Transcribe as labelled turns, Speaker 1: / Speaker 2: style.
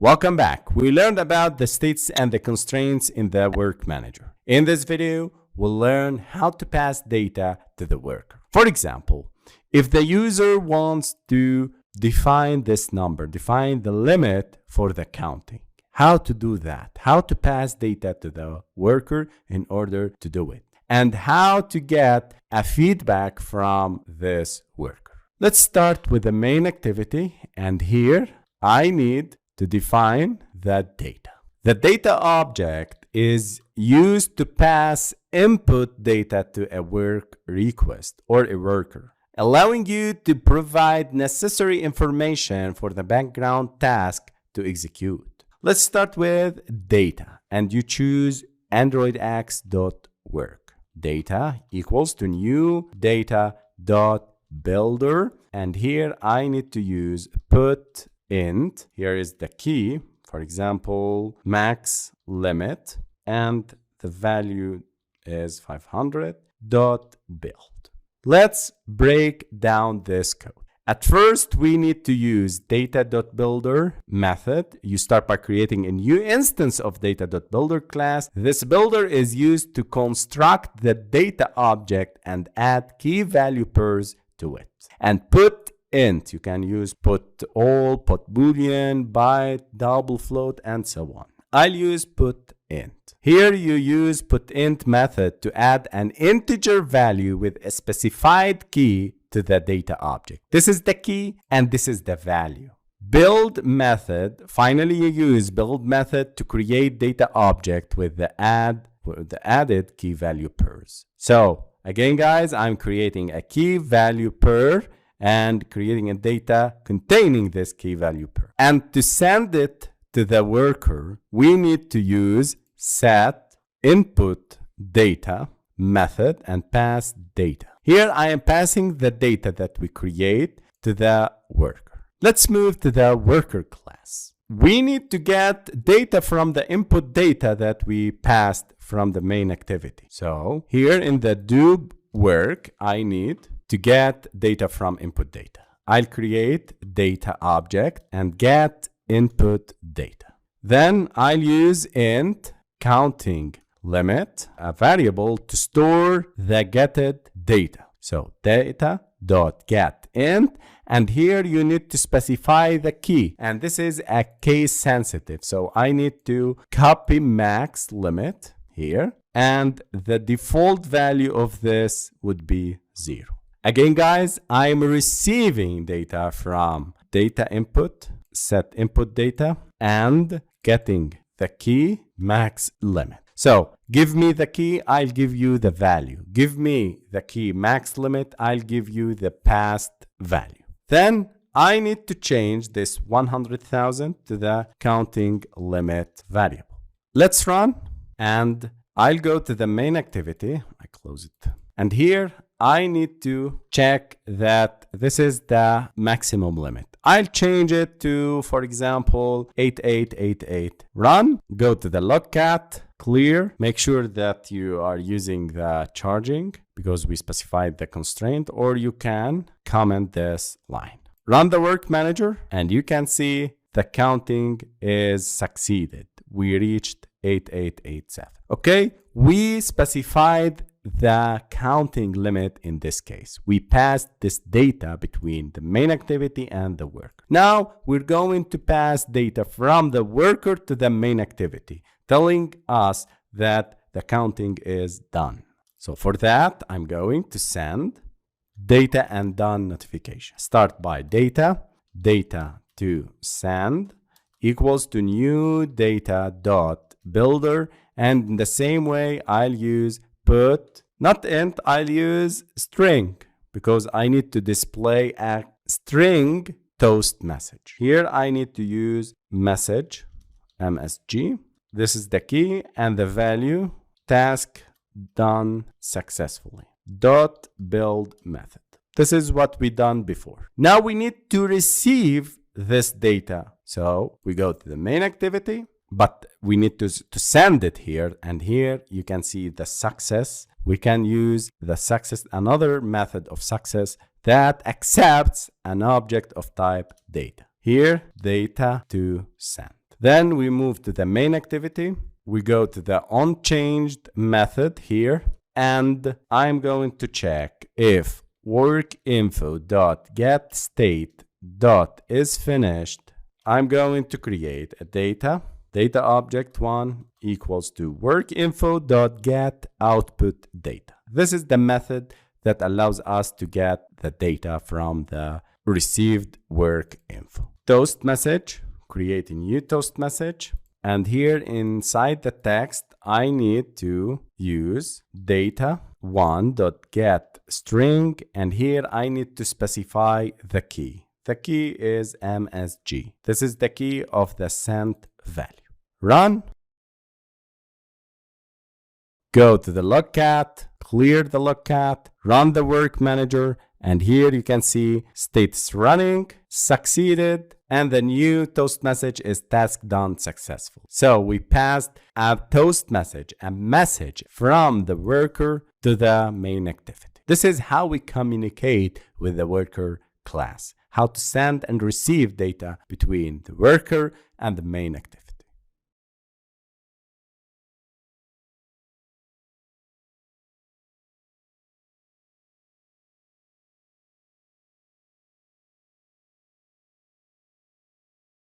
Speaker 1: Welcome back. We learned about the states and the constraints in the work manager. In this video, we'll learn how to pass data to the worker. For example, if the user wants to define this number, define the limit for the counting, how to do that, how to pass data to the worker in order to do it, and how to get a feedback from this worker. Let's start with the main activity, and here I need to define the data. The data object is used to pass input data to a work request or a worker, allowing you to provide necessary information for the background task to execute. Let's start with data, and you choose androidx.work. Data equals to new data.builder, and here I need to use put int. Here is the key, for example, max limit, and the value is 500 dot build. Let's break down this code. At first, we need to use data.builder method. You start by creating a new instance of data.builder class. This builder is used to construct the data object and add key value pairs to it. And put int, you can use put all, put boolean, byte, double float, and so on. I'll use put int. Here you use put int method to add an integer value with a specified key to the data object. This is the key and this is the value. Build method, finally you use build method to create data object with the added key value pairs. So again guys, I'm creating a key value pair and creating a data containing this key value pair. And to send it to the worker, we need to use set input data method and pass data. Here I am passing the data that we create to the worker. Let's move to the worker class. We need to get data from the input data that we passed from the main activity. So here in the do work, I need to get data from input data. I'll create data object and get input data. Then I'll use int counting limit, a variable to store the getted data. So data.get int, and here you need to specify the key, and this is a case sensitive. So I need to copy max limit here, and the default value of this would be 0. Again, guys, I'm receiving data from data input, set input data, and getting the key max limit. So give me the key, I'll give you the value. Give me the key max limit, I'll give you the past value. Then I need to change this 100,000 to the counting limit variable. Let's run, and I'll go to the main activity. I close it. And here I need to check that this is the maximum limit. I'll change it to, for example, 8888. Run, go to the logcat, clear, make sure that you are using the charging because we specified the constraint, or you can comment this line. Run the work manager, and you can see the counting is succeeded. We reached 8887. Okay, we specified the counting limit in this case. We passed this data between the main activity and the worker. Now we're going to pass data from the worker to the main activity, telling us that the counting is done. So for that, I'm going to send data and done notification. Start by data to send equals to new data dot builder, and in the same way I'll use put, not int, I'll use string because I need to display a string toast message. Here I need to use message msg. This is the key and the value task done successfully. Dot build method. This is what we done before. Now we need to receive this data. So we go to the main activity, but we need to send it here, and here you can see the success. We can use the success, another method of success that accepts an object of type data. Here, data to send. Then we move to the main activity. We go to the onChanged method here, and I'm going to check if workinfo.getState.isFinished. I'm going to create a data object 1 equals to workinfo.getOutputData. This is the method that allows us to get the data from the received work info. Toast message, create a new toast message. And here inside the text, I need to use data1.getString, and here I need to specify the key. The key is MSG. This is the key of the sent value. Run. Go to the logcat, clear the logcat, run the work manager, and here you can see status running, succeeded, and the new toast message is task done successful. So we passed a toast message, a message from the worker to the main activity. This is how we communicate with the worker class, how to send and receive data between the worker and the main activity.